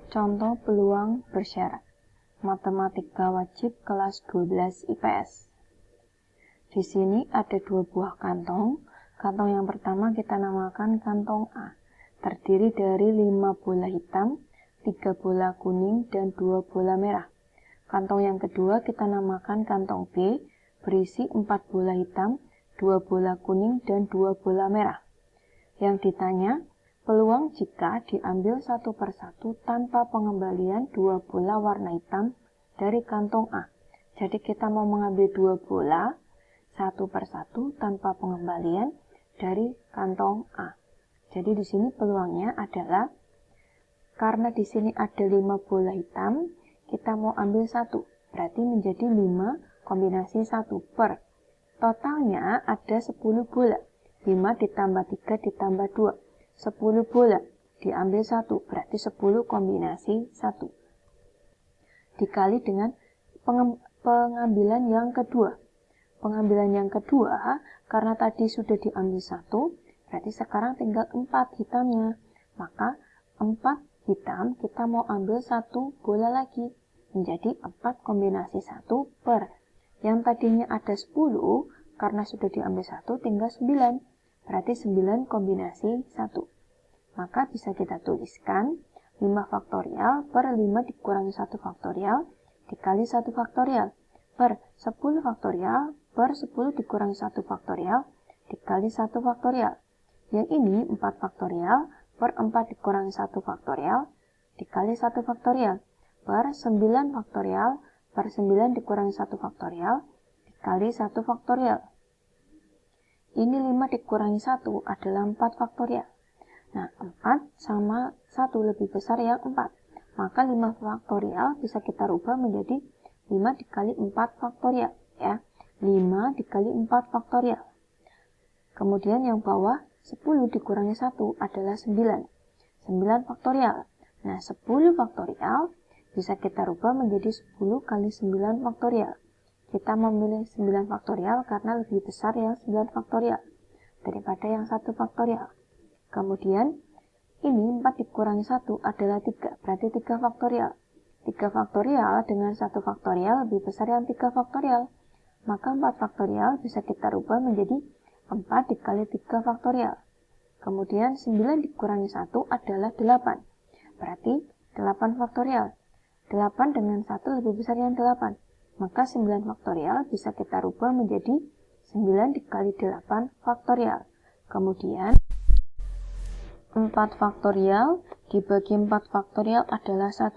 Contoh peluang bersyarat. Matematika wajib kelas 12 IPS. Di sini ada dua buah kantong. Kantong yang pertama kita namakan kantong A. Terdiri dari 5 bola hitam, 3 bola kuning, dan 2 bola merah. Kantong yang kedua kita namakan kantong B. Berisi 4 bola hitam, 2 bola kuning, dan 2 bola merah. Yang ditanya, peluang jika diambil satu persatu tanpa pengembalian 2 bola warna hitam dari kantong A. Jadi kita mau mengambil 2 bola satu persatu tanpa pengembalian dari kantong A. Jadi di sini peluangnya adalah karena di sini ada 5 bola hitam, kita mau ambil satu, berarti menjadi 5 kombinasi 1 per. Totalnya ada 10 bola. 5 ditambah 3 ditambah 2. 10 bola diambil 1, berarti 10 kombinasi 1. Dikali dengan pengambilan yang kedua. Pengambilan yang kedua, karena tadi sudah diambil 1, berarti sekarang tinggal 4 hitamnya. Maka 4 hitam kita mau ambil 1 bola lagi. Menjadi 4 kombinasi 1 per. Yang tadinya ada 10, karena sudah diambil 1, tinggal 9. Berarti 9 kombinasi 1. Maka bisa kita tuliskan 5 faktorial per 5 dikurangi 1 faktorial dikali 1 faktorial per 10 faktorial per 10 dikurangi 1 faktorial dikali 1 faktorial. Yang ini 4 faktorial per 4 dikurangi 1 faktorial dikali 1 faktorial per 9 faktorial per 9 dikurangi 1 faktorial dikali 1 faktorial. Ini 5 dikurangi 1 adalah 4 faktorial. Nah, 4 sama 1 lebih besar yang 4. Maka 5 faktorial bisa kita rubah menjadi 5 dikali 4 faktorial. Ya. 5 dikali 4 faktorial. Kemudian yang bawah 10 dikurangi 1 adalah 9. 9 faktorial. Nah, 10 faktorial bisa kita rubah menjadi 10 kali 9 faktorial. Kita memilih 9 faktorial karena lebih besar yang 9 faktorial daripada yang 1 faktorial. Kemudian, ini 4 dikurangi 1 adalah 3, berarti 3 faktorial. 3 faktorial dengan 1 faktorial lebih besar yang 3 faktorial. Maka 4 faktorial bisa kita rubah menjadi 4 dikali 3 faktorial. Kemudian 9 dikurangi 1 adalah 8. Berarti 8 faktorial. 8 dengan 1 lebih besar yang 8. Maka 9 faktorial bisa kita rubah menjadi 9 dikali 8 faktorial. Kemudian 4 faktorial dibagi 4 faktorial adalah 1.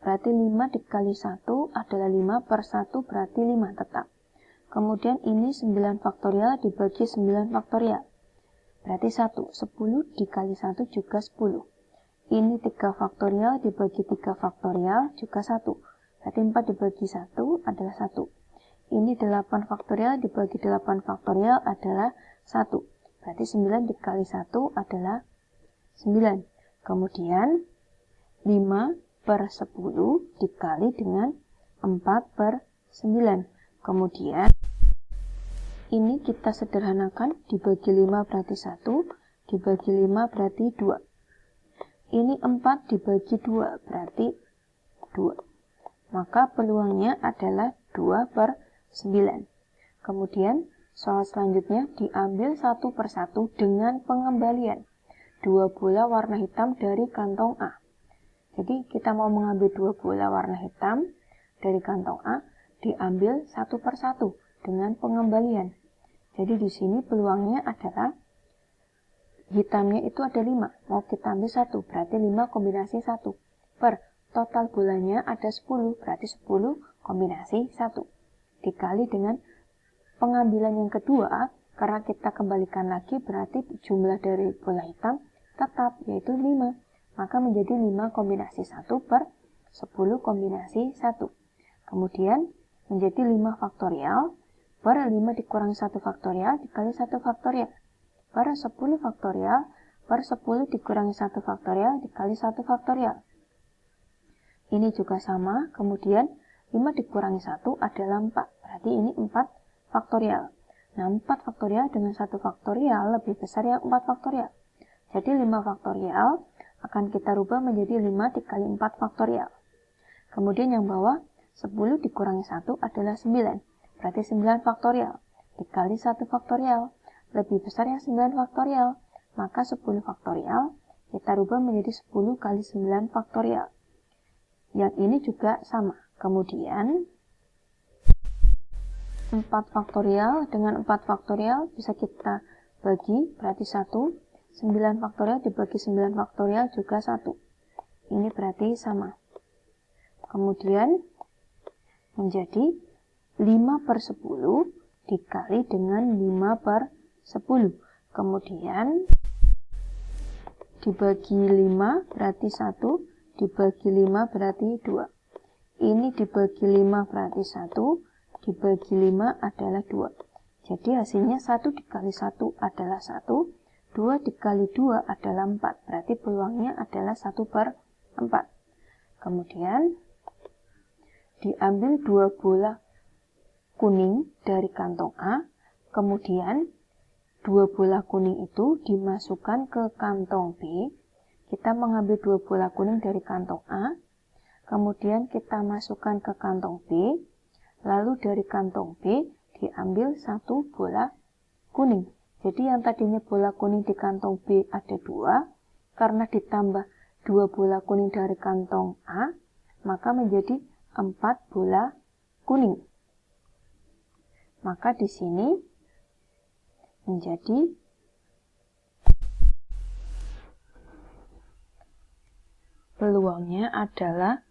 Berarti 5 dikali 1 adalah 5 per 1 berarti 5 tetap. Kemudian ini 9 faktorial dibagi 9 faktorial. Berarti 1. 10 dikali 1 juga 10. Ini 3 faktorial dibagi 3 faktorial juga 1. Berarti 4 dibagi 1 adalah 1. Ini 8 faktorial dibagi 8 faktorial adalah 1. Berarti 9 dikali 1 adalah 9. Kemudian 5 per 10 dikali dengan 4 per 9. Kemudian ini kita sederhanakan, dibagi 5 berarti 1, dibagi 5 berarti 2. Ini 4 dibagi 2 berarti 2. Maka peluangnya adalah 2 per 9. Kemudian soal selanjutnya diambil satu persatu dengan pengembalian 2 bola warna hitam dari kantong A. Jadi kita mau mengambil 2 bola warna hitam dari kantong A, diambil satu persatu dengan pengembalian. Jadi di sini peluangnya adalah hitamnya itu ada 5, mau kita ambil 1, berarti 5 kombinasi 1 per total bolanya ada 10, berarti 10 kombinasi 1 dikali dengan pengambilan yang kedua, karena kita kembalikan lagi berarti jumlah dari bola hitam tetap yaitu 5, maka menjadi 5 kombinasi 1 per 10 kombinasi 1. Kemudian menjadi 5 faktorial per 5 dikurangi 1 faktorial dikali 1 faktorial per 10 faktorial per 10 dikurangi 1 faktorial dikali 1 faktorial. Ini juga sama, kemudian 5 dikurangi 1 adalah 4, berarti ini 4 faktorial. Nah, 4 faktorial dengan 1 faktorial lebih besar yang 4 faktorial. Jadi 5 faktorial akan kita rubah menjadi 5 dikali 4 faktorial. Kemudian yang bawah, 10 dikurangi 1 adalah 9. Berarti 9 faktorial. Dikali 1 faktorial. Lebih besar yang 9 faktorial. Maka 10 faktorial kita rubah menjadi 10 kali 9 faktorial. Yang ini juga sama. Kemudian 4 faktorial dengan 4 faktorial bisa kita bagi, berarti 1. 9 faktorial dibagi 9 faktorial juga 1. Ini berarti sama. Kemudian menjadi 5/10 dikali dengan 5/10. Kemudian dibagi 5 berarti 1, dibagi 5 berarti 2. Ini dibagi 5 berarti 1, dibagi 5 adalah 2. Jadi hasilnya 1 dikali 1 adalah 1, 2 dikali 2 adalah 4. Berarti peluangnya adalah 1/4. Kemudian diambil 2 bola kuning dari kantong A, kemudian 2 bola kuning itu dimasukkan ke kantong B. Kita mengambil 2 bola kuning dari kantong A, kemudian kita masukkan ke kantong B, lalu dari kantong B diambil 1 bola kuning. Jadi yang tadinya bola kuning di kantong B ada 2, karena ditambah 2 bola kuning dari kantong A, maka menjadi 4 bola kuning. Maka di sini menjadi peluangnya adalah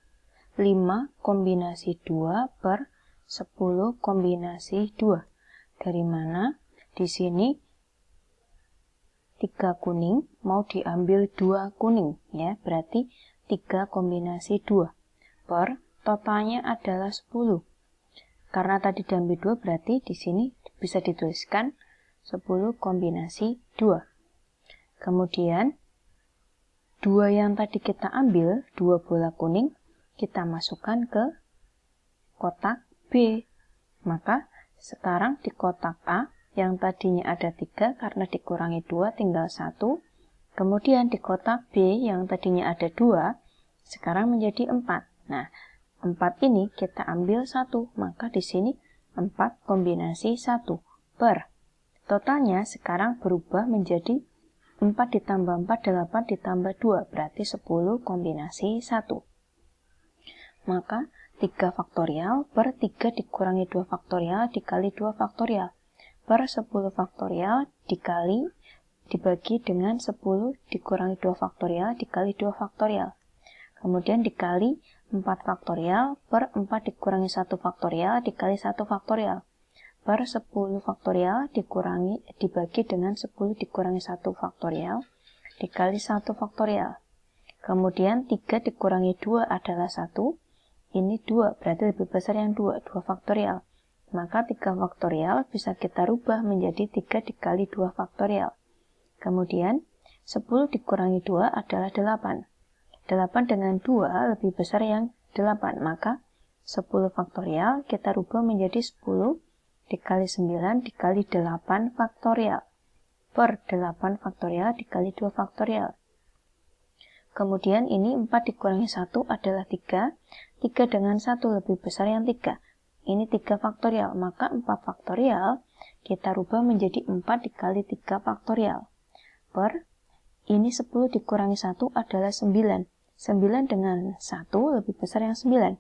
5 kombinasi 2/10 kombinasi 2. Dari mana? Di sini 3 kuning mau diambil 2 kuning, ya. Berarti 3 kombinasi 2 per totalnya adalah 10. Karena tadi diambil 2 berarti di sini bisa dituliskan 10 kombinasi 2. Kemudian 2 yang tadi kita ambil, 2 bola kuning, kita masukkan ke kotak B. Maka sekarang di kotak A yang tadinya ada 3 karena dikurangi 2 tinggal 1. Kemudian di kotak B yang tadinya ada 2 sekarang menjadi 4. Nah, 4 ini kita ambil 1, maka di sini 4 kombinasi 1 per. Totalnya sekarang berubah menjadi 4 ditambah 4, 8 ditambah 2, berarti 10 kombinasi 1. Maka 3 faktorial per 3 dikurangi 2 faktorial dikali 2 faktorial per 10 faktorial dibagi dengan 10 dikurangi 2 faktorial dikali 2 faktorial. Kemudian dikali 4 faktorial per 4 dikurangi 1 faktorial dikali 1 faktorial per 10 faktorial dibagi dengan 10 dikurangi 1 faktorial dikali 1 faktorial. Kemudian 3 dikurangi 2 adalah 1. Ini 2, berarti lebih besar yang 2 faktorial. Maka 3 faktorial bisa kita rubah menjadi 3 dikali 2 faktorial. Kemudian 10 dikurangi 2 adalah 8. 8 dengan 2 lebih besar yang 8, maka 10 faktorial kita rubah menjadi 10 dikali 9 dikali 8 faktorial per 8 faktorial dikali 2 faktorial. Kemudian ini 4 dikurangi 1 adalah 3, 3 dengan 1 lebih besar yang 3. Ini 3 faktorial, maka 4 faktorial kita rubah menjadi 4 dikali 3 faktorial per ini 10 dikurangi 1 adalah 9. 9 dengan 1 lebih besar yang 9.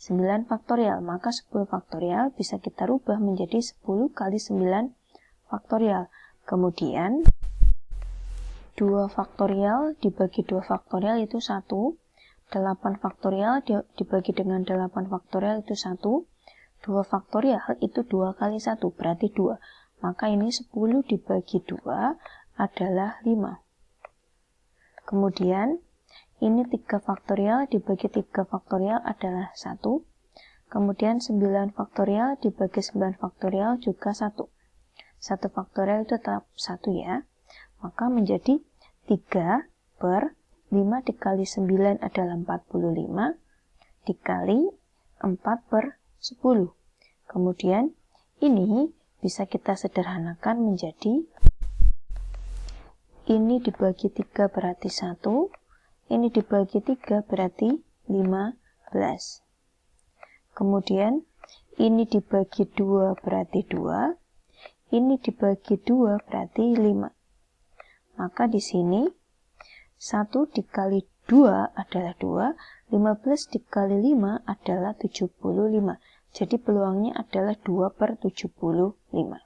9 faktorial, maka 10 faktorial bisa kita rubah menjadi 10 kali 9 faktorial. Kemudian 2 faktorial dibagi 2 faktorial itu 1. 8 faktorial dibagi dengan 8 faktorial itu 1. 2 faktorial itu 2 kali 1, berarti 2. Maka ini 10 dibagi 2 adalah 5. Kemudian ini 3 faktorial dibagi 3 faktorial adalah 1. Kemudian 9 faktorial dibagi 9 faktorial juga 1. 1 faktorial itu tetap 1 ya. Maka menjadi 3 per 5 dikali 9 adalah 45. Dikali 4 per 10. Kemudian ini bisa kita sederhanakan menjadi ini dibagi 3 berarti 1. ini dibagi 3 berarti 15. Kemudian ini dibagi 2 berarti 2. Ini dibagi 2 berarti 5. Maka di sini 1 dikali 2 adalah 2, 15 dikali 5 adalah 75. Jadi peluangnya adalah 2/75.